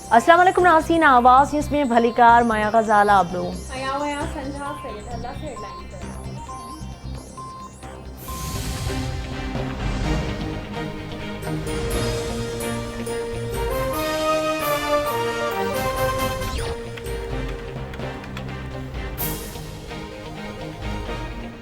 अस्सलाम वालेकुम नाज़रीन, आवाज़ न्यूज़ में भलीकार माया गजाला अबरू।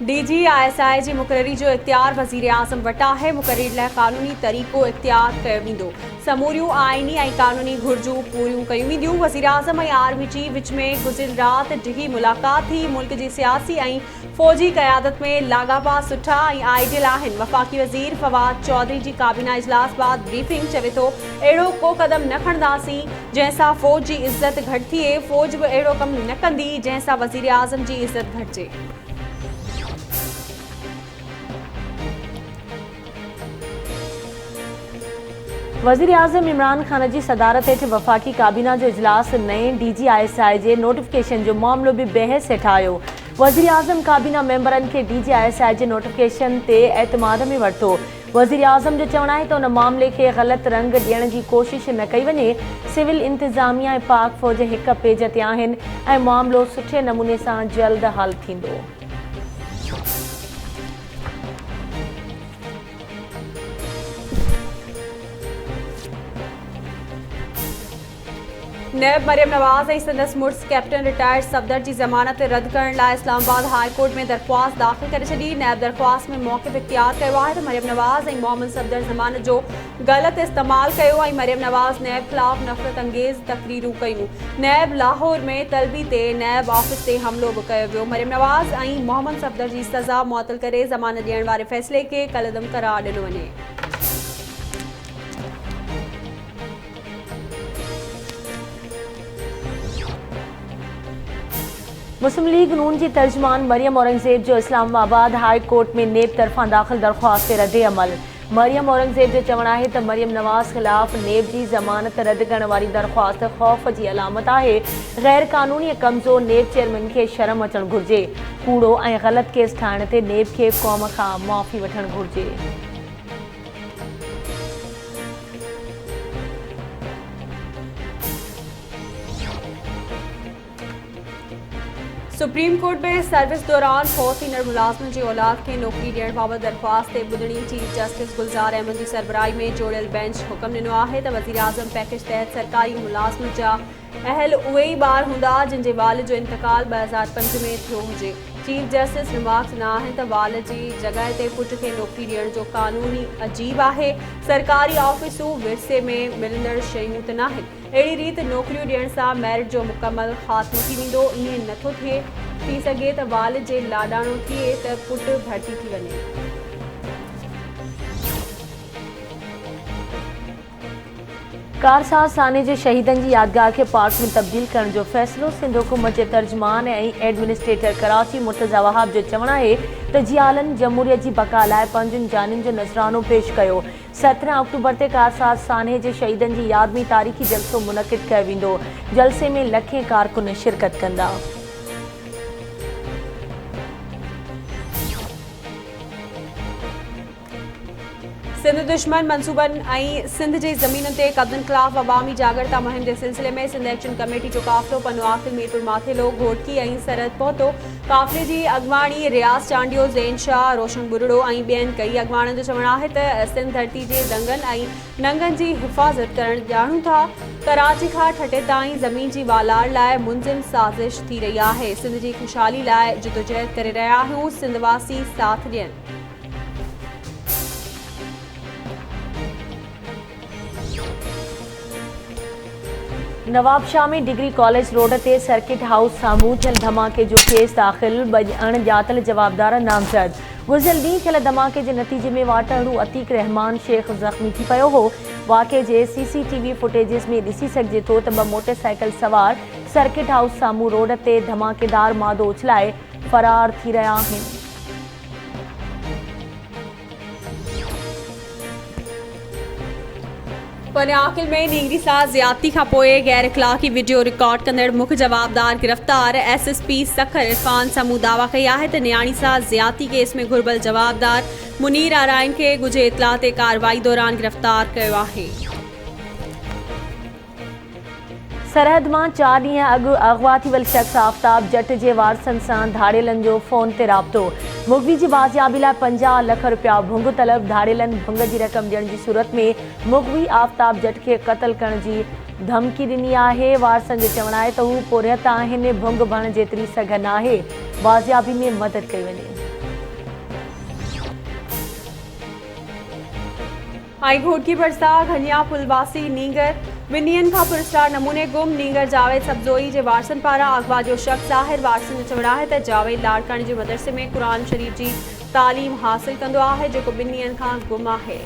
DGISI जी मुक़ररी जो इख्तियार वज़ीर आज़म वटा है। मुक़ररी लाइ क़ानूनी तरीक़ो इख्तियार कयो वेंदो। समूरियूं आइनी ऐं क़ानूनी घुरिजूं पूरियूं कयूं वेंदियूं। वज़ीर आज़म ऐं आर्मी चीफ विच में गुज़िरियल राति डिघी मुलाक़ात थी। मुल्क जी सियासी ऐं फ़ौजी क़यादत में लाॻापा सुठा ऐं आइडियल आहिनि। वफ़ाक़ी वज़ीर फवाद चौधरी जी काबीना इजलास बाद ब्रीफिंग चवे थो, अहिड़ो को क़दम न खणंदासीं जंहिंसां फ़ौज जी इज़त घटि थिए। फ़ौज बि अहिड़ो कमु न कंदी जंहिंसां वज़ीर आज़म जी इज़त घटिजे। वज़ीर आज़म इमरान खान जी सदारत हेठि वफ़ाक़ी काबीना जो इजलास नए DGISI जे नोटिफिकेशन जो मामलो भी बहस हेठि आयो। वज़ीर आज़म काबीना मेंबरनि खे DGISI जे नोटिफिकेशन ते एतमाद में वरितो। वज़ीर आज़म जो चवणु आहे त उन मामले खे ग़लति रंग ॾियण जी कोशिश न कई वञे। सिविल इंतिज़ामिया ऐं पाक फ़ौज हिक पेज ते आहिनि ऐं मामलो सुठे नमूने सां जल्द हल थींदो। नैब मरियम नवाज़ ऐं संदसि मुड़ुसु कैप्टन रिटायर्ड सफ़दर जी ज़मानत रद्द करण लाइ इस्लामाबाद हाई कोर्ट में दरख़्वास्त दाख़िल करे छॾी। नैब दरख़्वास्त में मौक़िफ़ इख्तियार कयो आहे त मरियम नवाज़ ऐं मोहम्मद सफ़दर ज़मानत जो ग़लति इस्तेमालु कयो ऐं मरियम नवाज़ नैब ख़िलाफ़ नफ़रत अंगेज़ तक़रीरूं कयूं। नैब लाहौर में तलबी ते नैब ऑफिस ते हमिलो बि कयो वियो। मरियम नवाज़ ऐं मोहम्मद सफ़दर जी सज़ा मुअतल करे ज़मानत ॾियण वारे फ़ैसिले खे कलअदम क़रार ॾिनो वञे। मुस्लिम लीग नून जी तर्जमान मरियम औरंगज़ेब जो इस्लामाबाद हाई कोर्ट में नेब तरफ़ां दाख़िल दरख़्वास्त ते रद्द अमल। मरियम औरंगज़ेब जो चवणु आहे त मरियम नवाज़ ख़िलाफ़ नेब जी ज़मानत रद्द करण वारी दरख़्वास्त ख़ौफ़ जी अलामत आहे। ग़ैर क़ानूनी कमज़ोर नेब चेयरमैन खे शर्म अचणु घुरिजे। कूड़ो ऐं ग़लति केस ठाहिण ते नेब खे क़ौम खां माफ़ी वठणु घुरिजे। सुप्रीम कोर्ट में सर्विस दौरान फौत थींदड़ मुलाज़िमनि जी औलाद खे नौकरी ॾियण बाबति दरख़्वास्त ते ॿुधणी चीफ जस्टिस गुलज़ार अहमद जी सरबराही में जोड़ियल बेंच हुकुम ॾिनो आहे त वज़ीर आज़म पैकेज तहत सरकारी मुलाज़िमत जा अहल उहे ई ॿार हूंदा जिन जे वालिद जो इंतकाल 2005 में थियो हुजे। चीफ जस्टिस रिमार्क्स न आहिनि त वालिद जी जॻह ते पुट खे नौकरी ॾियण जो क़ानूनी अजीब आहे। सरकारी ऑफिसूं विरसे में मिलंदड़ शयूं त न आहिनि। अहिड़ी रीति नौकरियूं ॾियण सां मेरिट जो मुकमल ख़ात्मो थी वेंदो। ईअं नथो थी सघे त वालिद जे लाॾाणो थिए त पुट भर्ती थी वञे। कारसाज़ थाने जे शहीदनि जी यादगार खे पार्क में तब्दील करण जो फ़ैसिलो। सिंध हुकूमत जे तर्जुमान ऐं एडमिनिस्ट्रेटर कराची मुर्तज़ा वहाब जो चवणु आहे त जियालनि जमहूरियत जी बका लाइ पंहिंजनि जानियुनि जो नज़रानो पेश कयो। 17 अक्टूबर ते कारसाज़ थाने जे शहीदनि जी यादि में तारीख़ी जलसो मुनक़िद कयो वेंदो। जलसे में लखें कारकुन शिरकत कंदा। सिंध दुश्मन मनसूबनि ऐं सिंध जी ज़मीन ते कब्ज़नि ख़िलाफ़ अवामी जागरता मुहिम जे सिलसिले में सिंध एक्शन कमेटी जो काफ़िलो पनो आख़िल मीरपुर माथेलो घोटकी ऐं सरहद पहुतो। काफ़िले जी अॻवाणी रियाज़ चांडियो, ज़ैन शाह, रोशन बुरड़ो ऐं ॿियनि कई। अॻवाणनि जो चवणु आहे त सिंध धरती जे दंगनि ऐं नंगनि जी हिफ़ाज़त करणु ॼाणूं था। कराची खां ठटे ताईं ज़मीन जी वालार लाइ मुंज़िम साज़िश थी रही आहे। सिंध जी ख़ुशहाली लाइ जिदोजहद करे रहिया आहियूं। सिंधवासी साथ ॾियनि। नवाबशाह में डिग्री कॉलेज रोड ते सर्किट हाउस साम्हूं थियल धमाके जो केस दाख़िल। अणॼातल जवाबदार नामज़द। गुज़िरियल ॾींहुं थियल धमाके जे नतीजे में वाटड़ू अतीक रहमान शेख ज़ख़्मी थी पियो हो। वाक़े जे CCTV फुटेजिस में ॾिसी सघिजे थो त 2 मोटरसाइकिल सवार सर्किट हाउस साम्हूं रोड ते धमाकेदार मादो उछलाए फ़रार थी रहिया आहिनि। पनियाकिल में नींगरी सां ज़्यादती खां पोइ गैर इख़लाक़ी वीडियो रिकॉर्ड कंदड़ मुख्य जवाबदार गिरफ़्तार। SSP सखर इरफान साम्हूं दावा कई आहे त नियाणी सां ज़्यादती केस में घुर्बल जवाबदार मुनीर आराइन खे गुझे इतला ते कार्रवाई दौरान गिरफ़्तार कयो आहे। सरहद मां 4 ॾींहं अॻु अगवा थी वियल शख़्स आफ्ताब जट जे वारसनि सां धाड़ेलनि जो फ़ोन ते राब्तो। मुगवी जी बाज़ियाबी लाइ 50 लख रुपया भुंग तलब। धाड़ेलनि भुंग जी रक़म ॾियण जी सूरत में मुगवी आफ्ताब जट खे क़त्ल करण जी धमकी ॾिनी आहे। वारसनि जो चवणु आहे त हू पुरियत आहिनि, भुंग भरण जेतिरी सघन आहे बाज़ियाबी में मदद कई वञे। आई घोटकी भरसा घनिया पुलवासी नींगर 2 ॾींहनि खां पुरस्कार नमूने गुम। नींगर जावेद सब्ज़ोई जे वारसनि पारां अगवा जो शख़्स ज़ाहिर। वारसनि जो चवणु आहे त जावेद लाड़काणे जे मदरसे में क़ुरान शरीफ़ जी तालीम हासिल कंदो आहे, जेको 2 ॾींहनि खां गुम आहे।